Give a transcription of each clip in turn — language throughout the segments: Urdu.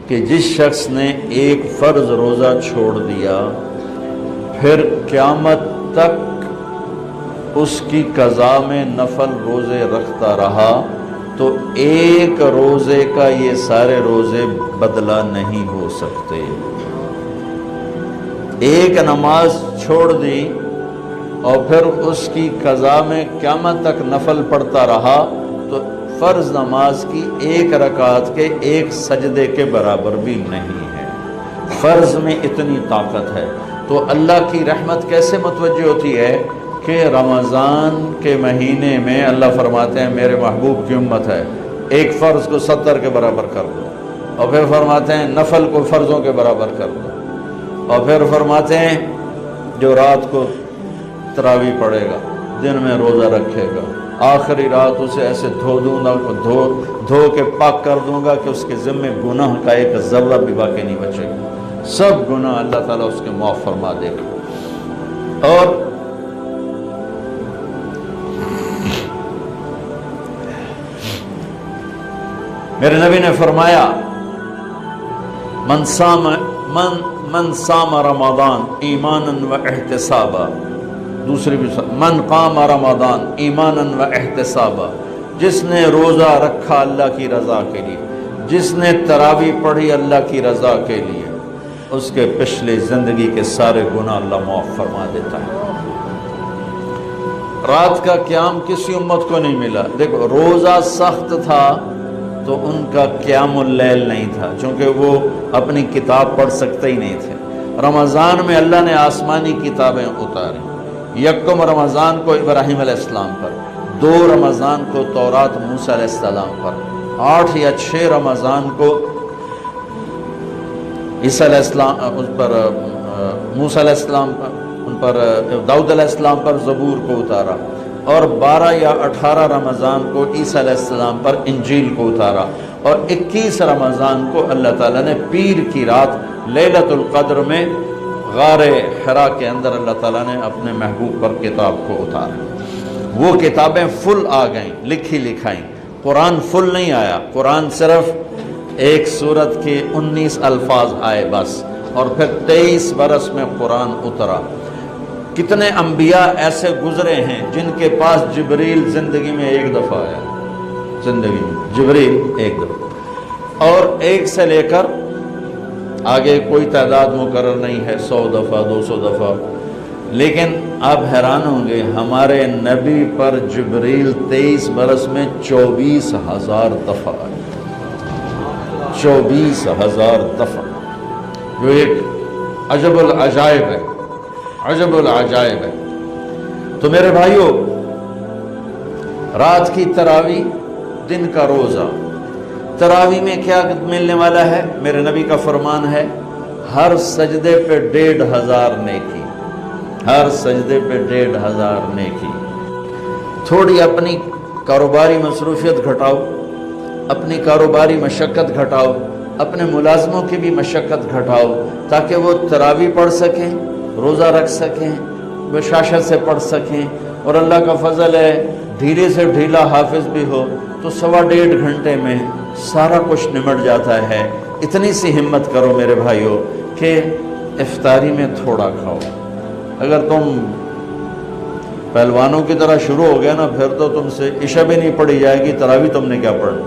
کہ جس شخص نے ایک فرض روزہ چھوڑ دیا پھر قیامت تک اس کی قضا میں نفل روزے رکھتا رہا تو ایک روزے کا یہ سارے روزے بدلہ نہیں ہو سکتے۔ ایک نماز چھوڑ دی اور پھر اس کی قضا میں قیامت تک نفل پڑھتا رہا تو فرض نماز کی ایک رکعت کے ایک سجدے کے برابر بھی نہیں ہے۔ فرض میں اتنی طاقت ہے تو اللہ کی رحمت کیسے متوجہ ہوتی ہے کہ رمضان کے مہینے میں اللہ فرماتے ہیں میرے محبوب کی امت ہے، ایک فرض کو 70 کے برابر کر دو، اور پھر فرماتے ہیں نفل کو فرضوں کے برابر کر دو، اور پھر فرماتے ہیں جو رات کو تراویح پڑھے گا، دن میں روزہ رکھے گا، آخری رات اسے ایسے دھو دوں گا، دھو کے پاک کر دوں گا کہ اس کے ذمے گناہ کا ایک ذرہ بھی باقی نہیں بچے گا، سب گناہ اللہ تعالیٰ اس کے معاف فرما دے گا۔ اور میرے نبی نے فرمایا من صام رمضان ایمانا و احتسابا، دوسری بھی من قام رمضان ایمانا و احتسابا، جس نے روزہ رکھا اللہ کی رضا کے لیے، جس نے تراویح پڑھی اللہ کی رضا کے لیے، اس کے پچھلی زندگی کے سارے گناہ اللہ معاف فرما دیتا ہے۔ رات کا قیام کسی امت کو نہیں ملا، دیکھو روزہ سخت تھا تو ان کا قیام اللیل نہیں تھا، چونکہ وہ اپنی کتاب پڑھ سکتے ہی نہیں تھے۔ رمضان میں اللہ نے آسمانی کتابیں اتاری، یکم رمضان کو ابراہیم علیہ السلام پر، 2 رمضان کو تورات موسیٰ علیہ السلام پر، 8 یا 6 رمضان کو عیسیٰ علیہ السلام ان پر، موسیٰ علیہ السلام پر، ان پر داؤد علیہ السلام پر زبور کو اتارا، اور 12 یا 18 رمضان کو عیسیٰ علیہ السلام پر انجیل کو اتارا، اور 21 رمضان کو اللہ تعالیٰ نے پیر کی رات لیلۃ القدر میں غار حرا کے اندر اللہ تعالیٰ نے اپنے محبوب پر کتاب کو اتارا۔ وہ کتابیں فل آ گئیں، لکھی لکھائیں، قرآن فل نہیں آیا، قرآن صرف ایک سورت کے 19 الفاظ آئے بس، اور پھر 23 برس میں قرآن اترا۔ کتنے انبیاء ایسے گزرے ہیں جن کے پاس جبریل زندگی میں ایک دفعہ آیا، زندگی میں جبریل ایک دفعہ، اور ایک سے لے کر آگے کوئی تعداد مقرر نہیں ہے، 100 دفعہ 200 دفعہ، لیکن آپ حیران ہوں گے ہمارے نبی پر جبریل 23 برس میں 24,000 دفعہ آئے، 24,000 دفعہ، جو ایک عجب العجائب ہے، عجب العجائب ہے۔ تو میرے بھائیوں، رات کی تراویح، دن کا روزہ، تراویح میں کیا ملنے والا ہے؟ میرے نبی کا فرمان ہے ہر سجدے پہ 1,500 نیکی، ہر سجدے پہ 1,500 نیکی۔ تھوڑی اپنی کاروباری مصروفیت گھٹاؤ، اپنی کاروباری مشقت گھٹاؤ، اپنے ملازموں کی بھی مشقت گھٹاؤ، تاکہ وہ تراویح پڑھ سکیں، روزہ رکھ سکیں، بشاشت سے پڑھ سکیں، اور اللہ کا فضل ہے ڈھیلے سے ڈھیلا حافظ بھی ہو تو 1.25 گھنٹے میں سارا کچھ نمٹ جاتا ہے۔ اتنی سی ہمت کرو میرے بھائیوں کہ افطاری میں تھوڑا کھاؤ۔ اگر تم پہلوانوں کی طرح شروع ہو گیا نا، پھر تو تم سے عشاء بھی نہیں پڑھی جائے گی، تراویح تم نے کیا پڑھنا۔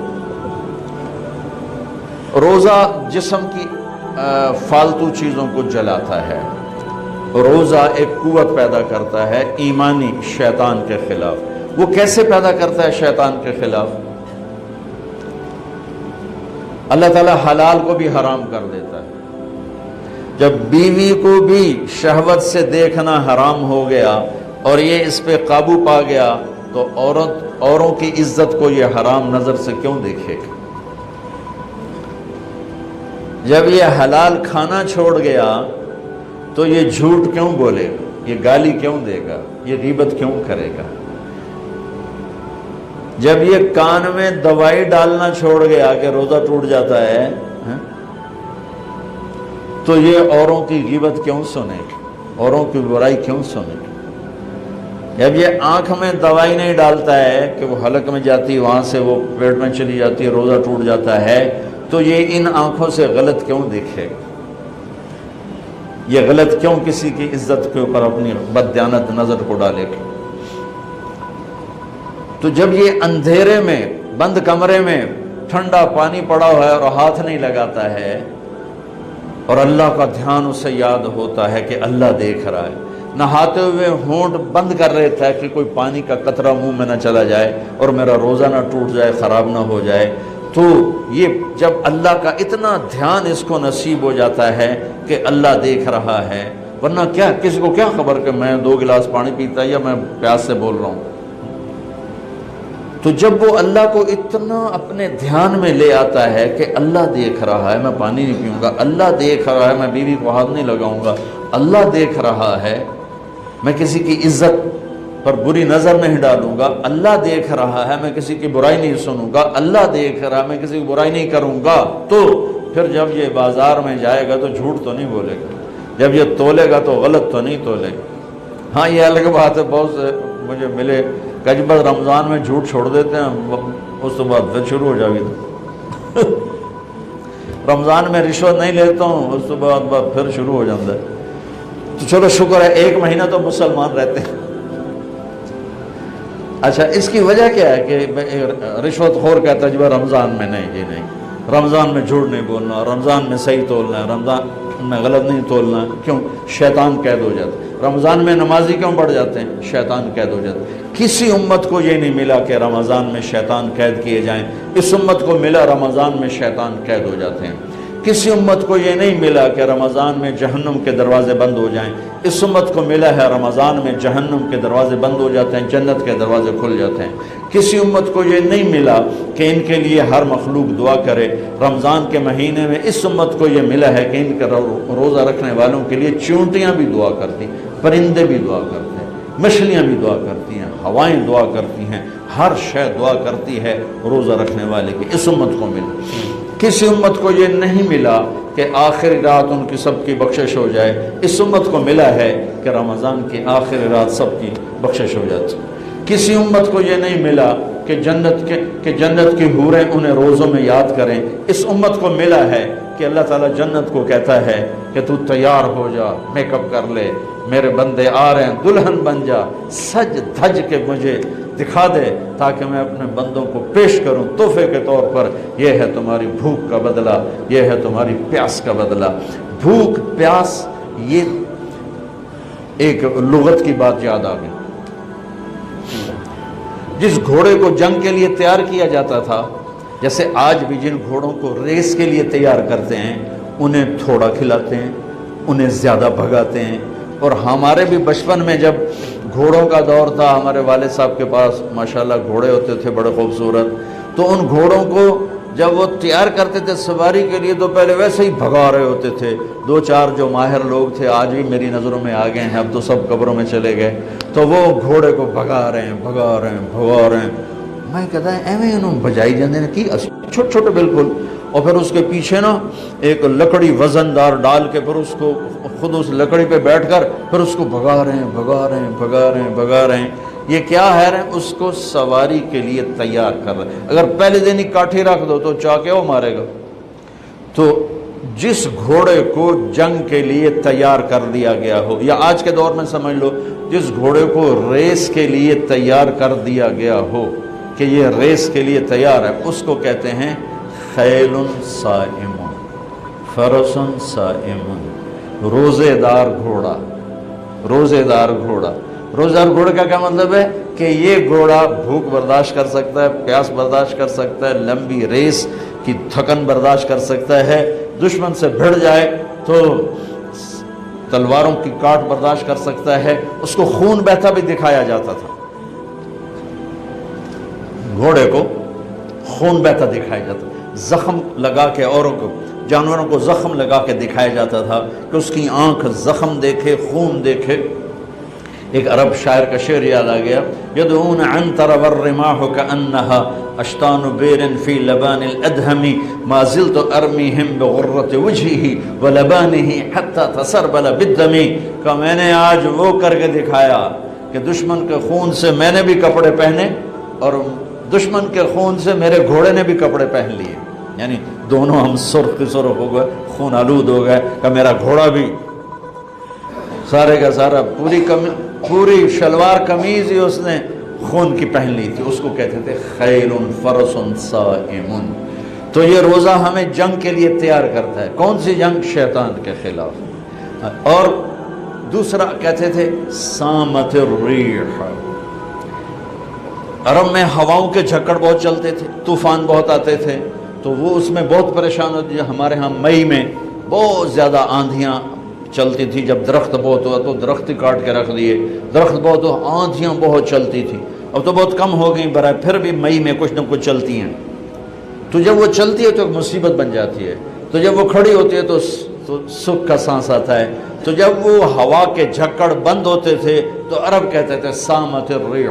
روزہ جسم کی فالتو چیزوں کو جلاتا ہے، روزہ ایک قوت پیدا کرتا ہے ایمانی شیطان کے خلاف۔ وہ کیسے پیدا کرتا ہے شیطان کے خلاف؟ اللہ تعالیٰ حلال کو بھی حرام کر دیتا ہے۔ جب بیوی کو بھی شہوت سے دیکھنا حرام ہو گیا اور یہ اس پہ قابو پا گیا تو اوروں کی عزت کو یہ حرام نظر سے کیوں دیکھے گا؟ جب یہ حلال کھانا چھوڑ گیا تو یہ جھوٹ کیوں بولے گا، یہ گالی کیوں دے گا، یہ غیبت کیوں کرے گا؟ جب یہ کان میں دوائی ڈالنا چھوڑ گیا کہ روزہ ٹوٹ جاتا ہے تو یہ اوروں کی غیبت کیوں سنے گا، اوروں کی برائی کیوں سنے گا؟ جب یہ آنکھ میں دوائی نہیں ڈالتا ہے کہ وہ حلق میں جاتی، وہاں سے وہ پیٹ میں چلی جاتی ہے، روزہ ٹوٹ جاتا ہے، تو یہ ان آنکھوں سے غلط کیوں دیکھے گا؟ یہ غلط کیوں کسی کی عزت کے اوپر اپنی بددیانت نظر کو ڈالے گا؟ تو جب یہ اندھیرے میں بند کمرے میں ٹھنڈا پانی پڑا ہوا ہے اور ہاتھ نہیں لگاتا ہے اور اللہ کا دھیان اسے یاد ہوتا ہے کہ اللہ دیکھ رہا ہے، نہاتے ہوئے ہونٹ بند کر رہتا ہے کہ کوئی پانی کا قطرہ منہ میں نہ چلا جائے اور میرا روزہ نہ ٹوٹ جائے، خراب نہ ہو جائے، تو یہ جب اللہ کا اتنا دھیان اس کو نصیب ہو جاتا ہے کہ اللہ دیکھ رہا ہے، ورنہ کیا کسی کو کیا خبر کہ میں 2 گلاس پانی پیتا یا میں پیاس سے بول رہا ہوں۔ تو جب وہ اللہ کو اتنا اپنے دھیان میں لے آتا ہے کہ اللہ دیکھ رہا ہے، میں پانی نہیں پیوں گا، اللہ دیکھ رہا ہے، میں بیوی کو ہاتھ نہیں لگاؤں گا، اللہ دیکھ رہا ہے، میں کسی کی عزت پر بری نظر نہیں ڈالوں گا، اللہ دیکھ رہا ہے، میں کسی کی برائی نہیں سنوں گا، اللہ دیکھ رہا ہے، میں کسی کی برائی نہیں کروں گا، تو پھر جب یہ بازار میں جائے گا تو جھوٹ تو نہیں بولے گا، جب یہ تولے گا تو غلط تو نہیں تولے گا۔ ہاں یہ الگ بات ہے، بہت سے مجھے ملے کہ جب رمضان میں جھوٹ چھوڑ دیتے ہیں، اس کے بعد پھر شروع ہو جائے گی، رمضان میں رشوت نہیں لیتا ہوں، اس کے بعد پھر شروع ہو جاتا ہے۔ تو چلو شکر ہے 1 مہینہ تو مسلمان رہتے ہیں۔ اچھا اس کی وجہ کیا ہے کہ رشوت خور کہتا ہے جب رمضان میں نہیں، یہ نہیں، رمضان میں جھوٹ نہیں بولنا، رمضان میں صحیح تولنا ہے، رمضان میں غلط نہیں تولنا، کیوں؟ شیطان قید ہو جاتا ہے۔ رمضان میں نمازی کیوں بڑھ جاتے ہیں؟ شیطان قید ہو جاتا ہے۔ کسی امت کو یہ نہیں ملا کہ رمضان میں شیطان قید کیے جائیں، اس امت کو ملا رمضان میں شیطان قید ہو جاتے ہیں۔ کسی امت کو یہ نہیں ملا کہ رمضان میں جہنم کے دروازے بند ہو جائیں، اس امت کو ملا ہے رمضان میں جہنم کے دروازے بند ہو جاتے ہیں، جنت کے دروازے کھل جاتے ہیں۔ کسی امت کو یہ نہیں ملا کہ ان کے لیے ہر مخلوق دعا کرے، رمضان کے مہینے میں اس امت کو یہ ملا ہے کہ ان کے روزہ رکھنے والوں کے لیے چونٹیاں بھی دعا کرتی، پرندے بھی دعا کرتے ہیں، مچھلیاں بھی دعا کرتی ہیں، ہوائیں دعا کرتی ہیں، ہر شے دعا کرتی ہے روزہ رکھنے والے کی، اس امت کو ملا۔ کسی امت کو یہ نہیں ملا کہ آخری رات ان کی سب کی بخشش ہو جائے، اس امت کو ملا ہے کہ رمضان کی آخری رات سب کی بخشش ہو جاتی۔ کسی امت کو یہ نہیں ملا کہ جنت کی حوریں انہیں روزوں میں یاد کریں، اس امت کو ملا ہے کہ اللہ تعالیٰ جنت کو کہتا ہے کہ تو تیار ہو جا، میک اپ کر لے، میرے بندے آ رہے ہیں، دلہن بن جا، سج دھج کے مجھے دکھا دے تاکہ میں اپنے بندوں کو پیش کروں تحفے کے طور پر۔ یہ ہے تمہاری بھوک کا بدلہ، یہ ہے تمہاری پیاس کا بدلہ۔ بھوک پیاس، یہ ایک لغت کی بات یاد آ گئی۔ جس گھوڑے کو جنگ کے لیے تیار کیا جاتا تھا، جیسے آج بھی جن گھوڑوں کو ریس کے لیے تیار کرتے ہیں، انہیں تھوڑا کھلاتے ہیں، انہیں زیادہ بھگاتے ہیں۔ اور ہمارے بھی بچپن میں جب گھوڑوں کا دور تھا، ہمارے والد صاحب کے پاس ماشاءاللہ گھوڑے ہوتے تھے بڑے خوبصورت، تو ان گھوڑوں کو جب وہ تیار کرتے تھے سواری کے لیے تو پہلے ویسے ہی بھگا رہے ہوتے تھے۔ 2-4 جو ماہر لوگ تھے آج بھی میری نظروں میں آ گئے ہیں، اب تو سب قبروں میں چلے گئے، تو وہ گھوڑے کو بھگا رہے ہیں۔ میں کہتا ہے ایویں انہوں بجائی جاندے نے کی چھوٹے چھوٹے بالکل، اور پھر اس کے پیچھے نا ایک لکڑی وزن دار ڈال کے پھر اس کو خود اس لکڑی پہ بیٹھ کر پھر اس کو بھگا رہے ہیں۔ یہ کیا ہے رہے ہیں؟ اس کو سواری کے لیے تیار کر رہے ہیں۔ اگر پہلے دن ہی کاٹھی رکھ دو تو چاکے وہ مارے گا۔ تو جس گھوڑے کو جنگ کے لیے تیار کر دیا گیا ہو، یا آج کے دور میں سمجھ لو جس گھوڑے کو ریس کے لیے تیار کر دیا گیا ہو کہ یہ ریس کے لیے تیار ہے، اس کو کہتے ہیں خیل صائم، فرس صائم، روزے دار گھوڑا۔ روزے دار گھوڑے کا کیا مطلب ہے کہ یہ گھوڑا بھوک برداشت کر سکتا ہے، پیاس برداشت کر سکتا ہے، لمبی ریس کی تھکن برداشت کر سکتا ہے، دشمن سے بھڑ جائے تو تلواروں کی کاٹ برداشت کر سکتا ہے۔ اس کو خون بہتا بھی دکھایا جاتا تھا، گھوڑے کو خون بہتا دکھایا جاتا تھا، زخم لگا کے اوروں کو، جانوروں کو زخم لگا کے دکھایا جاتا تھا کہ اس کی آنکھ زخم دیکھے، خون دیکھے۔ ایک عرب شاعر کا شعر یاد آ گیا، یدعون عنتر والرماح كأنها اشتان بیر فی لبان الادهم ما زلت ارمیہم بغرۃ وجهه ولبانه حتى تسربل بالدم، کہ میں نے آج وہ کر کے دکھایا کہ دشمن کے خون سے میں نے بھی کپڑے پہنے اور دشمن کے خون سے میرے گھوڑے نے بھی کپڑے پہن لیے، یعنی دونوں ہم سرخ سرخ ہو گئے، خون آلود ہو گئے کہ میرا گھوڑا بھی سارے کا سارا پوری شلوار قمیض ہی اس نے خون کی پہن لی تھی، اس کو کہتے تھے خیل فرس صائم۔ تو یہ روزہ ہمیں جنگ کے لیے تیار کرتا ہے۔ کون سی جنگ؟ شیطان کے خلاف۔ اور دوسرا کہتے تھے سامت الریح، عرب میں ہواؤں کے جھکڑ بہت چلتے تھے، طوفان بہت آتے تھے، تو وہ اس میں بہت پریشان ہوتی ہے۔ ہمارے ہاں مئی میں بہت زیادہ آندھیاں چلتی تھی، جب درخت بہت ہوا تو درخت کاٹ کے رکھ دیے، درخت بہت ہوا، آندھیاں بہت چلتی تھی، اب تو بہت کم ہو گئی برائے، پھر بھی مئی میں کچھ نہ کچھ چلتی ہیں۔ تو جب وہ چلتی ہے تو ایک مصیبت بن جاتی ہے، تو جب وہ کھڑی ہوتی ہے تو سکھ کا سانس آتا ہے۔ تو جب وہ ہوا کے جھکڑ بند ہوتے تھے تو عرب کہتے تھے سامت الریح،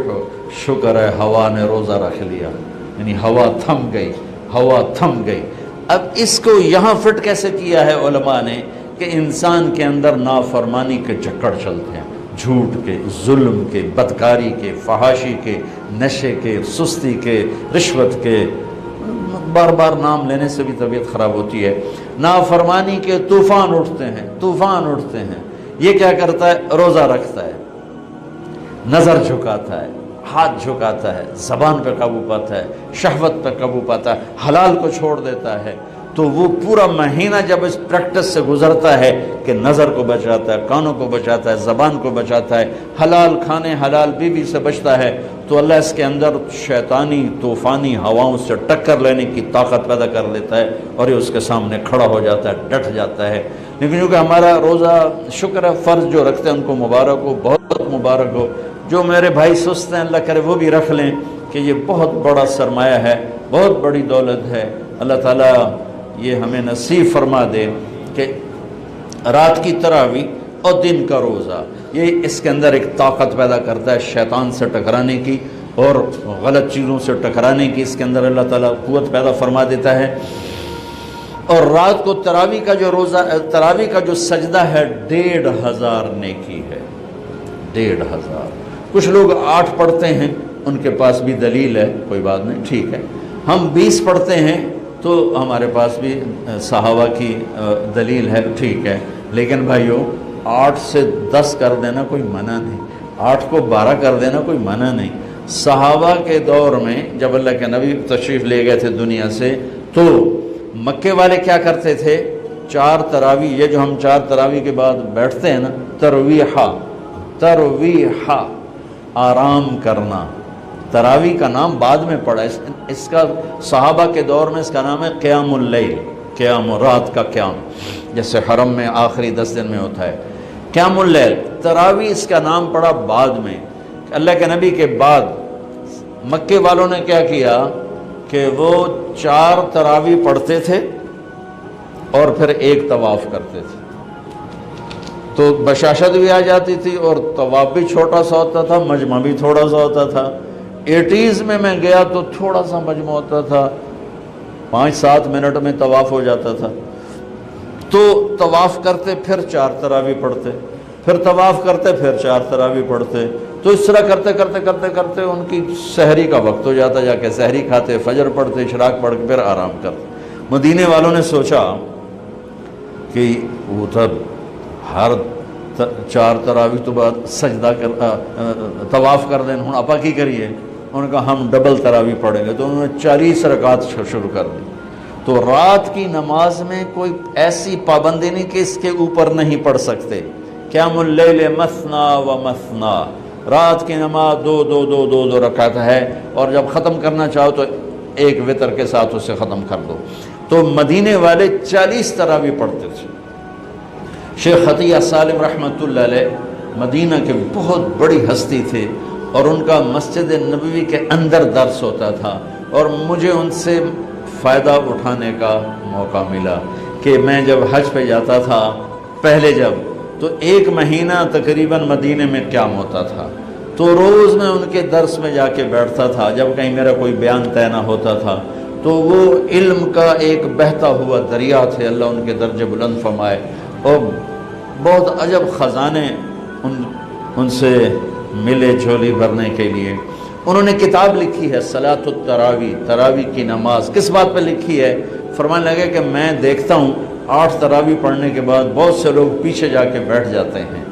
شکر ہے ہوا نے روزہ رکھ لیا، یعنی ہوا تھم گئی، ہوا تھم گئی۔ اب اس کو یہاں فٹ کیسے کیا ہے علماء نے کہ انسان کے اندر نافرمانی کے جھکڑ چلتے ہیں، جھوٹ کے، ظلم کے، بدکاری کے، فحاشی کے، نشے کے، سستی کے، رشوت کے، بار بار نام لینے سے بھی طبیعت خراب ہوتی ہے، نافرمانی کے طوفان اٹھتے ہیں، طوفان اٹھتے ہیں۔ یہ کیا کرتا ہے؟ روزہ رکھتا ہے، نظر جھکاتا ہے، ہاتھ جھکاتا ہے، زبان پہ قابو پاتا ہے، شہوت پہ قابو پاتا ہے، حلال کو چھوڑ دیتا ہے۔ تو وہ پورا مہینہ جب اس پریکٹس سے گزرتا ہے کہ نظر کو بچاتا ہے، کانوں کو بچاتا ہے، زبان کو بچاتا ہے، حلال کھانے، حلال بیوی سے بچتا ہے، تو اللہ اس کے اندر شیطانی طوفانی ہواؤں سے ٹکر لینے کی طاقت پیدا کر لیتا ہے، اور یہ اس کے سامنے کھڑا ہو جاتا ہے، ڈٹ جاتا ہے۔ لیکن کیونکہ ہمارا روزہ شکر ہے فرض جو رکھتے ہیں ان کو مبارک ہو، بہت مبارک ہو۔ جو میرے بھائی سست ہیں اللہ کرے وہ بھی رکھ لیں کہ یہ بہت بڑا سرمایہ ہے، بہت بڑی دولت ہے۔ اللہ تعالیٰ یہ ہمیں نصیب فرما دے کہ رات کی تراویح اور دن کا روزہ، یہ اس کے اندر ایک طاقت پیدا کرتا ہے شیطان سے ٹکرانے کی اور غلط چیزوں سے ٹکرانے کی، اس کے اندر اللہ تعالیٰ قوت پیدا فرما دیتا ہے۔ اور رات کو تراویح کا جو روزہ، تراویح کا جو سجدہ ہے 1500 نیکی ہے، 1500۔ کچھ لوگ 8 پڑھتے ہیں، ان کے پاس بھی دلیل ہے، کوئی بات نہیں، ٹھیک ہے۔ ہم 20 پڑھتے ہیں تو ہمارے پاس بھی صحابہ کی دلیل ہے، ٹھیک ہے۔ لیکن بھائیو 8 سے 10 کر دینا کوئی منع نہیں، 8 کو 12 کر دینا کوئی منع نہیں۔ صحابہ کے دور میں جب اللہ کے نبی تشریف لے گئے تھے دنیا سے، تو مکے والے کیا کرتے تھے؟ 4 تراویح، یہ جو ہم 4 تراویح کے بعد بیٹھتے ہیں نا، ترویحہ، آرام کرنا۔ تراویح کا نام بعد میں پڑا، اس کا صحابہ کے دور میں اس کا نام ہے قیام اللیل، قیام رات کا قیام، جیسے حرم میں آخری 10 دن میں ہوتا ہے قیام اللیل۔ تراویح اس کا نام پڑا بعد میں، اللہ کے نبی کے بعد مکے والوں نے کیا کیا کہ وہ 4 تراویح پڑھتے تھے اور پھر ایک طواف کرتے تھے، تو بشاشت بھی آ جاتی تھی اور طواف بھی چھوٹا سا ہوتا تھا، مجمع بھی تھوڑا سا ہوتا تھا۔ 80s میں گیا تو تھوڑا سا مجمع ہوتا تھا، 5-7 منٹ میں طواف ہو جاتا تھا۔ تو طواف کرتے پھر 4 تراویح پڑھتے، پھر طواف کرتے پھر 4 تراویح پڑھتے، تو اس طرح کرتے کرتے کرتے کرتے ان کی سحری کا وقت ہو جاتا، جا کے سحری کھاتے، فجر پڑھتے، اشراق پڑھ کے پھر آرام کرتے۔ مدینے والوں نے سوچا کہ وہ تب ہر 4 تراویح تو بعد سجدہ طواف کر دیں، ہوں آپا کی کریے؟ انہوں نے کہا ہم ڈبل تراویح پڑھیں گے، تو انہوں نے 40 رکعت شروع کر دی۔ تو رات کی نماز میں کوئی ایسی پابندی نہیں کہ اس کے اوپر نہیں پڑھ سکتے۔ قیام اللیل مثنا و مثنا، رات کی نماز 2 رکعت ہے، اور جب ختم کرنا چاہو تو ایک وتر کے ساتھ اسے ختم کر دو۔ تو مدینے والے 40 تراویح پڑھتے تھے۔ شیخ عطیہ سالم رحمۃ اللہ علیہ مدینہ کے بہت بڑی ہستی تھے، اور ان کا مسجد نبوی کے اندر درس ہوتا تھا، اور مجھے ان سے فائدہ اٹھانے کا موقع ملا کہ میں جب حج پہ جاتا تھا پہلے تو 1 مہینہ تقریباً مدینے میں قیام ہوتا تھا، تو روز میں ان کے درس میں جا کے بیٹھتا تھا۔ جب کہیں میرا کوئی بیان طے نہ ہوتا تھا تو وہ علم کا ایک بہتا ہوا دریا تھے، اللہ ان کے درجے بلند فرمائے، اور بہت عجب خزانے ان سے ملے جھولی بھرنے کے لیے۔ انہوں نے کتاب لکھی ہے صلاۃ التراویح، تراویح کی نماز۔ کس بات پہ لکھی ہے فرمانے لگے کہ میں دیکھتا ہوں 8 تراویح پڑھنے کے بعد بہت سے لوگ پیچھے جا کے بیٹھ جاتے ہیں،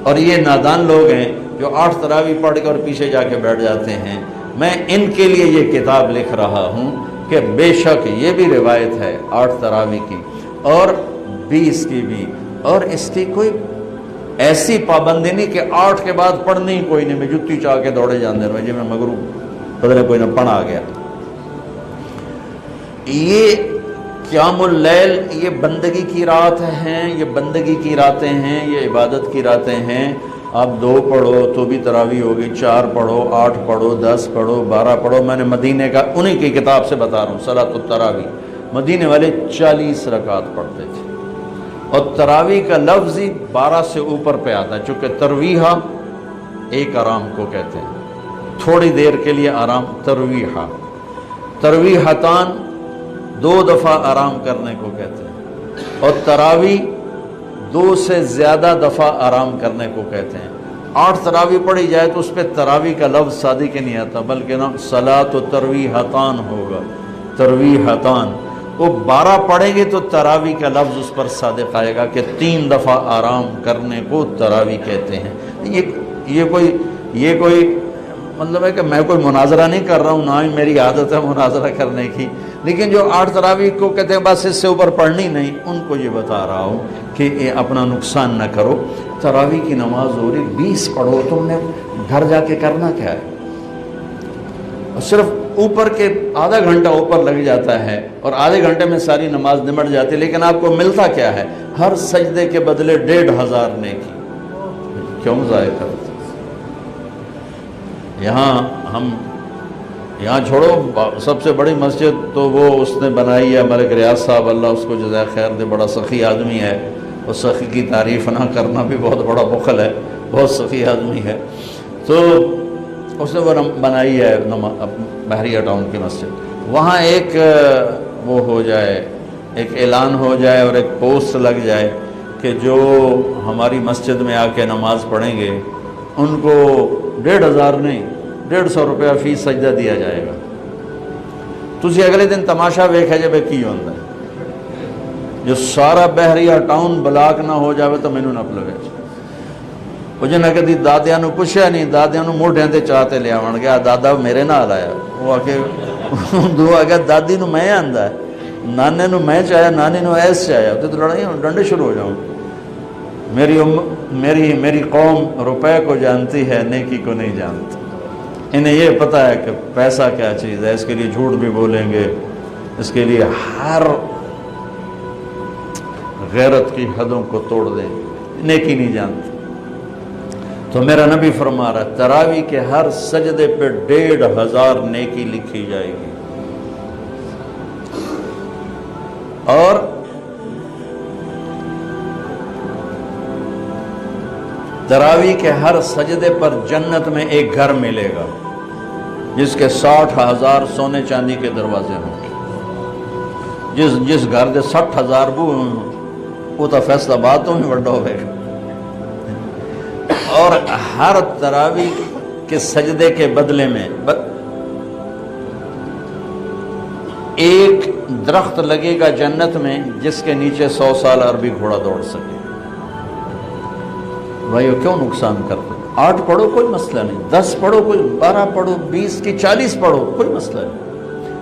اور یہ نادان لوگ ہیں جو 8 تراویح پڑھ کے اور پیچھے جا کے بیٹھ جاتے ہیں۔ میں ان کے لیے یہ کتاب لکھ رہا ہوں کہ بے شک یہ بھی روایت ہے 8 تراویح کی اور 20 کی بھی، اور اس کی کوئی ایسی پابندی نہیں کہ 8 کے بعد پڑھنی ہی کوئی نہیں، میں جتی چاہ کے دوڑے جاندے رہے جی میں مغرو پتہ نہیں کوئی نہ پڑھ آ گیا۔ یہ قیام اللیل یہ بندگی کی رات ہیں، یہ بندگی کی راتیں ہیں، یہ عبادت کی راتیں ہیں۔ آپ 2 پڑھو تو بھی تراویح ہوگی، 4 پڑھو، 8 پڑھو، 10 پڑھو، 12 پڑھو۔ میں نے مدینے کا انہی کی کتاب سے بتا رہا ہوں صلاۃ التراویح، مدینے والے 40 رکعت پڑھتے تھے، اور تراویح کا لفظ ہی 12 سے اوپر پہ آتا ہے، چونکہ ترویحہ ایک آرام کو کہتے ہیں، تھوڑی دیر کے لیے آرام ترویحہ، ترویحتان 2 دفعہ آرام کرنے کو کہتے ہیں، اور تراویح 2 سے زیادہ دفعہ آرام کرنے کو کہتے ہیں۔ 8 تراویح پڑھی جائے تو اس پہ تراویح کا لفظ سادی کے نہیں آتا، بلکہ نا صلاۃ و ترویحتان ہوگا، ترویحتان۔ وہ 12 پڑھیں گے تو تراویح کا لفظ اس پر صادق آئے گا کہ 3 دفعہ آرام کرنے کو تراویح کہتے ہیں۔ یہ کوئی مطلب ہے کہ میں کوئی مناظرہ نہیں کر رہا ہوں، نہ ہی میری عادت ہے مناظرہ کرنے کی، لیکن جو 8 تراویح کو کہتے ہیں بس اس سے اوپر پڑھنی نہیں، ان کو یہ بتا رہا ہوں کہ یہ اپنا نقصان نہ کرو۔ تراویح کی نماز ہو رہی 20 پڑھو، تم نے گھر جا کے کرنا کیا ہے؟ صرف اوپر کے آدھا گھنٹہ اوپر لگ جاتا ہے اور آدھے گھنٹے میں ساری نماز نمٹ جاتی ہے، لیکن آپ کو ملتا کیا ہے؟ ہر سجدے کے بدلے 1500 نیکی۔ کیوں ضائع کرتے؟ یہاں چھوڑو، سب سے بڑی مسجد تو وہ اس نے بنائی ہے ملک ریاض صاحب، اللہ اس کو جزائے خیر دے، بڑا سخی آدمی ہے، اور سخی کی تعریف نہ کرنا بھی بہت بڑا بخل ہے، بہت سخی آدمی ہے۔ تو اس نے وہ بنائی ہے بحریہ ٹاؤن کی مسجد، وہاں ایک وہ ہو جائے، ایک اعلان ہو جائے اور ایک پوسٹ لگ جائے کہ جو ہماری مسجد میں آ کے نماز پڑھیں گے ان کو 1500 نہیں 150 روپیہ فی سجدہ دیا جائے گا۔ تسی اگلے دن تماشا ویکھے جے کی ہوندا ہے، جو سارا بحریہ ٹاؤن بلاک نہ ہو جاوے تو مینوں نہ پلوے۔ وہ جنہ کدی دادیاں نو پوچھیا نہیں، دادیاں نو موڈیاں تے چاہتے لے آون گیا، دادا میرے نال آیا، وہ آکے دو آگیا دادی نو میں آندا ہے، نانے نو میں چاہیا، نانی نو ایس چاہیا، تو لڑائی ڈنڈے شروع ہو جاؤں۔ میری قوم روپے کو جانتی ہے، نیکی کو نہیں جانتی۔ انہیں یہ پتہ ہے کہ پیسہ کیا چیز ہے، اس کے لیے جھوٹ بھی بولیں گے، اس کے لیے ہر غیرت کی حدوں کو توڑ دیں، نیکی نہیں جانتی۔ تو میرا نبی فرما رہا ہے تراویح کے ہر سجدے پہ 1500 نیکی لکھی جائے گی، اور تراویح کے ہر سجدے پر جنت میں ایک گھر ملے گا جس کے 60,000 سونے چاندی کے دروازے ہوں گے۔ جس گھر دے 60,000 بو وہ تو فیصلہ آباد تو ہی بڑا ہوئے گا۔ اور ہر تراویح کے سجدے کے بدلے میں ایک درخت لگے گا جنت میں جس کے نیچے 100 سال عربی گھوڑا دوڑ سکے۔ بھائیو کیوں نقصان کرتے؟ 8 پڑھو کوئی مسئلہ نہیں، 10 پڑھو کوئی، 12 پڑھو، 20 کی 40 پڑھو کوئی مسئلہ نہیں،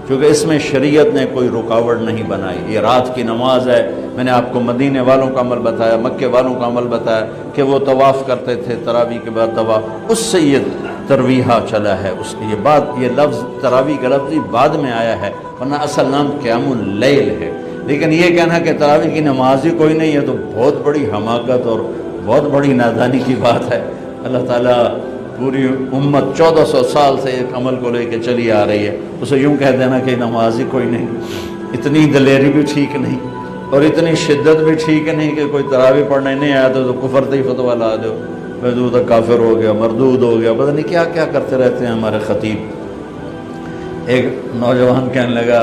کیونکہ اس میں شریعت نے کوئی رکاوٹ نہیں بنائی۔ یہ رات کی نماز ہے، میں نے آپ کو مدینے والوں کا عمل بتایا، مکے والوں کا عمل بتایا کہ وہ طواف کرتے تھے، تراویح کے بعد طواف، اس سے یہ ترویحہ چلا ہے۔ اس کی یہ لفظ تراویح کا لفظ ہی بعد میں آیا ہے، ورنہ اصل نام قیام اللیل ہے۔ لیکن یہ کہنا کہ تراویح کی نماز ہی کوئی نہیں ہے تو بہت بڑی حماقت اور بہت بڑی نادانی کی بات ہے۔ اللہ تعالیٰ پوری امت 1400 سال سے ایک عمل کو لے کے چلی آ رہی ہے، اسے یوں کہہ دینا کہ نماز ہی کوئی نہیں، اتنی دلیری بھی ٹھیک نہیں اور اتنی شدت بھی ٹھیک نہیں کہ کوئی تراویح پڑھنے نہیں آیا تو کفر تے ہی فتویٰ لا دو، تو کافر ہو گیا، مردود ہو گیا، پتہ نہیں کیا کیا کرتے رہتے ہیں ہمارے خطیب۔ ایک نوجوان کہنے لگا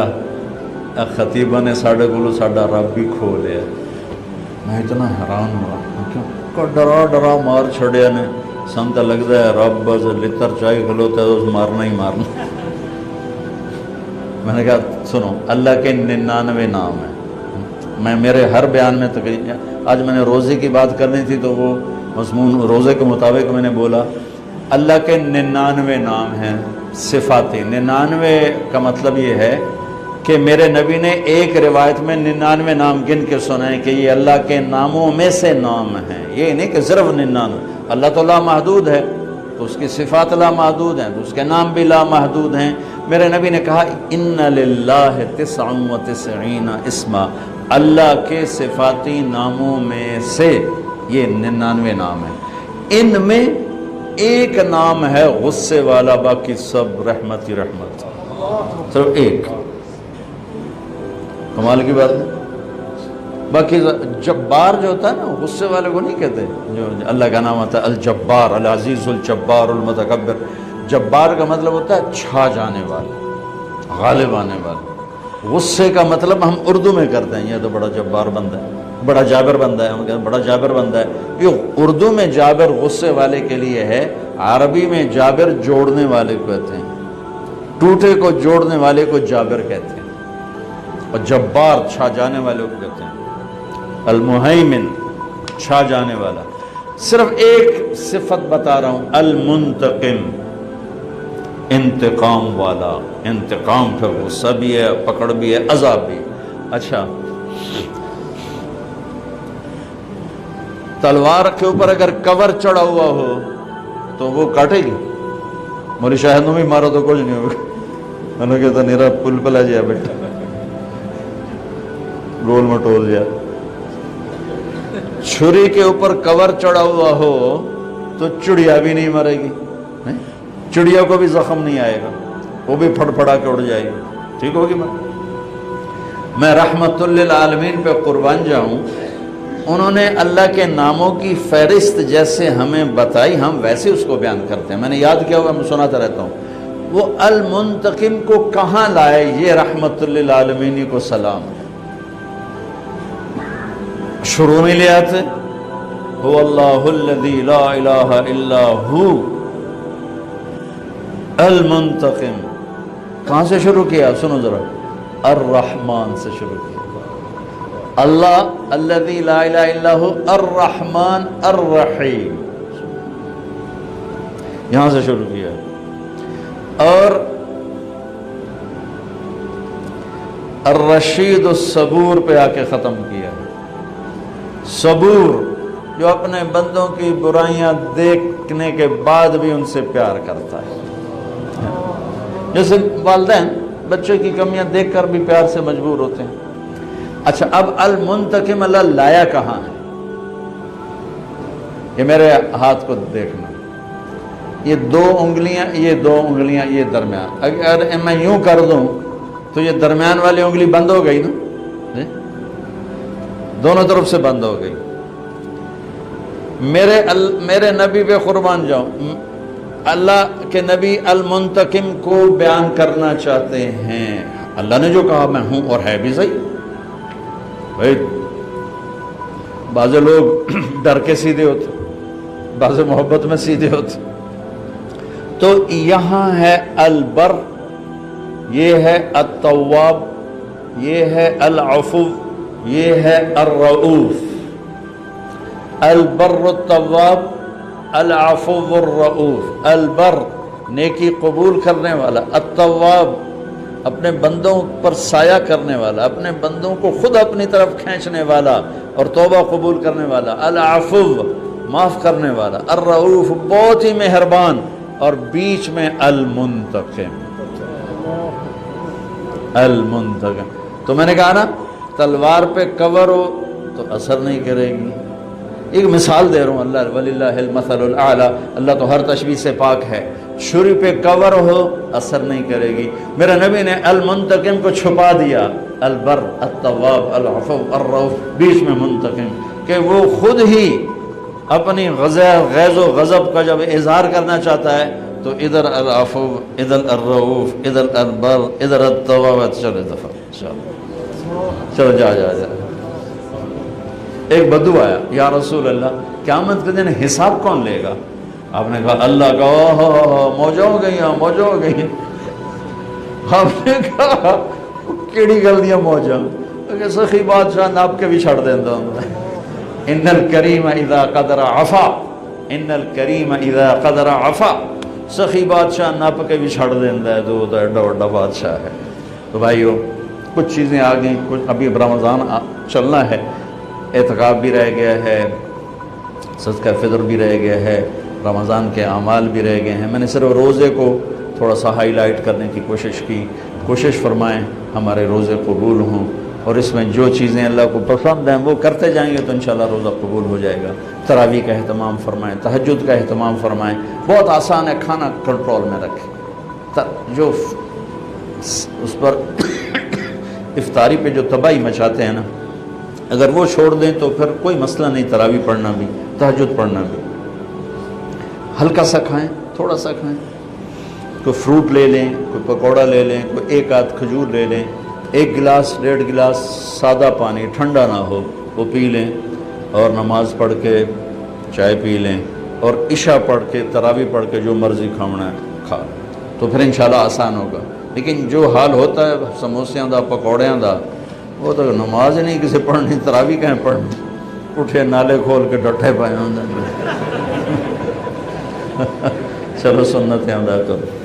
خطیبہ نے ساڑھے کولو ساڑھا رب بھی کھو لیا۔ میں اتنا حیران ہوا، کیوں ڈرا مار چھڑیا نے، سن تو لگتا ہے رب بس لتر چاہی کھلوتا ہے تو مارنا ہی مارنا۔ میں نے کہا سنو، اللہ کے 99 نام ہیں. میں میرے ہر بیان میں تقریباً، آج میں نے روزے کی بات کرنی تھی تو وہ مضمون روزے کے مطابق میں نے بولا. اللہ کے 99 نام ہیں صفاتی. 99 کا مطلب یہ ہے کہ میرے نبی نے ایک روایت میں 99 نام گن کے سنائے کہ یہ اللہ کے ناموں میں سے نام ہیں. یہ نہیں کہ صرف 99. اللہ تو لامحدود ہے تو اس کی صفات لامحدود ہیں، تو اس کے نام بھی لامحدود ہیں. میرے نبی نے کہا ان للہ 99 اسما، اللہ کے صفاتی ناموں میں سے یہ 99 نام ہیں. ان میں ایک نام ہے غصے والا، باقی سب رحمت ہی رحمت. صرف ایک. کمال کی بات ہے. باقی جبار جو ہوتا ہے نا، غصے والے کو نہیں کہتے. جو اللہ کا نام ہوتا ہے الجبار، العزیز الجبار المتکبر. جبار کا مطلب ہوتا ہے چھا جانے والا، غالب آنے والا. غصے کا مطلب ہم اردو میں کرتے ہیں، یہ تو بڑا جبار بندہ ہے، بڑا جابر بندہ ہے. ہم کہتے ہیں بڑا جابر بندہ ہے. یہ اردو میں جابر غصے والے کے لیے ہے، عربی میں جابر جوڑنے والے کو کہتے ہیں. ٹوٹے کو جوڑنے والے کو جابر کہتے ہیں، اور جبار چھا جانے والے کو کہتے ہیں. المہیمن چھا جانے والا. صرف ایک صفت بتا رہا ہوں، المنتقم انتقام والا. انتقام پھر غصہ بھی ہے، پکڑ بھی ہے، عذاب بھی. اچھا، تلوار کے اوپر اگر کور چڑھا ہوا ہو تو وہ کاٹے گی. موری شاہد بھی مارو تو کچھ نہیں ہوگا. میں نے کہتا نیرا پل پلا جیا بیٹا، گول مٹول جا. چھری کے اوپر کور چڑھا ہوا ہو تو چڑیا بھی نہیں مرے گی. چڑیا کو بھی زخم نہیں آئے گا، وہ بھی پھڑ پھڑا کے اڑ جائے گی. ٹھیک ہوگی بات. میں رحمت للعالمین پہ قربان جاؤں، انہوں نے اللہ کے ناموں کی فہرست جیسے ہمیں بتائی، ہم ویسے اس کو بیان کرتے ہیں. میں نے یاد کیا ہوا، میں سناتا رہتا ہوں. وہ المنتقم کو کہاں لائے؟ یہ رحمت للعالمین کو سلام ہے. شروع میں لے آتے هو اللہ الذی لا الہ الا ہو المنتقم. کہاں سے شروع کیا؟ سنو ذرا، الرحمن سے شروع کیا. اللہ الذی لا الہ الا ہو الرحمن الرحیم، یہاں سے شروع کیا. اور الرشید الصبور پہ آ کے ختم کیا. صبور جو اپنے بندوں کی برائیاں دیکھنے کے بعد بھی ان سے پیار کرتا ہے. جیسے والدین بچے کی کمیاں دیکھ کر بھی پیار سے مجبور ہوتے ہیں. اچھا، اب المنتقم اللہ لایا کہاں ہے؟ یہ میرے ہاتھ کو دیکھنا، یہ دو انگلیاں، یہ درمیان. اگر میں یوں کر دوں تو یہ درمیان والی انگلی بند ہو گئی نا، دونوں طرف سے بند ہو گئی. میرے نبی پہ قربان جاؤں، اللہ کے نبی المنتقم کو بیان کرنا چاہتے ہیں. اللہ نے جو کہا میں ہوں، اور ہے بھی صحیح. بھائی بعض لوگ ڈر کے سیدھے ہوتے، بعض محبت میں سیدھے ہوتے. تو یہاں ہے البر، یہ ہے التواب، یہ ہے العفو، یہ ہے الرؤوف. البر التواب، العفو الرؤوف. البر نیکی قبول کرنے والا، التواب اپنے بندوں پر سایہ کرنے والا، اپنے بندوں کو خود اپنی طرف کھینچنے والا اور توبہ قبول کرنے والا. العفو معاف کرنے والا. الرؤوف بہت ہی مہربان. اور بیچ میں المنتقم. المنتقم. تو میں نے کہا نا، تلوار پہ کور ہو تو اثر نہیں کرے گی. ایک مثال دے رہا ہوں، اللہ وللہ المثل الاعلی، اللہ تو ہر تشبیہ سے پاک ہے. چھری پہ کور ہو اثر نہیں کرے گی. میرے نبی نے المنتقم کو چھپا دیا، البر التواب العفو الرؤوف، بیچ میں منتقم، کہ وہ خود ہی اپنی غیظ و غضب کا جب اظہار کرنا چاہتا ہے تو ادھر العفو، ادھر الرؤوف، ادھر البر، ادھر التواب. چلو دفعہ چلو جا. ایک بدو آیا، یا رسول اللہ قیامت کے دن حساب کون لے گا؟ آپ نے کہا اللہ کا. موجہ ہو گئی. ہم نے کہا کیڑی گل دیا موجاں کہ سخی بادشاہ نپ کے بھی چھڑ دینا ہوں ان الکریم اذا قدر عفا ان الکریم اذا قدر عفا سخی بادشاہ نپ کے بھی چھڑ دینا ہے تو ایڈا وڈا بادشاہ ہے۔ تو بھائیو کچھ چیزیں آ گئیں، کچھ ابھی رمضان چلنا ہے، اعتکاف بھی رہ گیا ہے، صدقہ فطر بھی رہ گیا ہے، رمضان کے اعمال بھی رہ گئے ہیں۔ میں نے صرف روزے کو تھوڑا سا ہائی لائٹ کرنے کی کوشش کی۔ کوشش فرمائیں ہمارے روزے قبول ہوں، اور اس میں جو چیزیں اللہ کو پسند ہیں وہ کرتے جائیں گے تو انشاءاللہ روزہ قبول ہو جائے گا۔ تراویح کا اہتمام فرمائیں، تہجد کا اہتمام فرمائیں، بہت آسان ہے، کھانا کنٹرول میں رکھیں۔ جو اس پر افطاری پہ جو تباہی مچاتے ہیں نا، اگر وہ چھوڑ دیں تو پھر کوئی مسئلہ نہیں، تراویح پڑھنا بھی، تہجد پڑھنا بھی۔ ہلکا سا کھائیں، تھوڑا سا کھائیں، کوئی فروٹ لے لیں، کوئی پکوڑا لے لیں، کوئی ایک آدھ کھجور لے لیں، 1 گلاس 1.5 گلاس سادہ پانی ٹھنڈا نہ ہو وہ پی لیں، اور نماز پڑھ کے چائے پی لیں، اور عشاء پڑھ کے تراویح پڑھ کے جو مرضی کھانا ہے کھا، تو پھر انشاءاللہ آسان ہوگا۔ لیکن جو حال ہوتا ہے سموسیاں دا پکوڑیاں دا، وہ تو نماز ہی نہیں کسی پڑھنی، تراویح کہیں پڑھنی، اٹھے نالے کھول کے ڈٹھے پائے ہوں۔ چلو سنتیں ادا کرو۔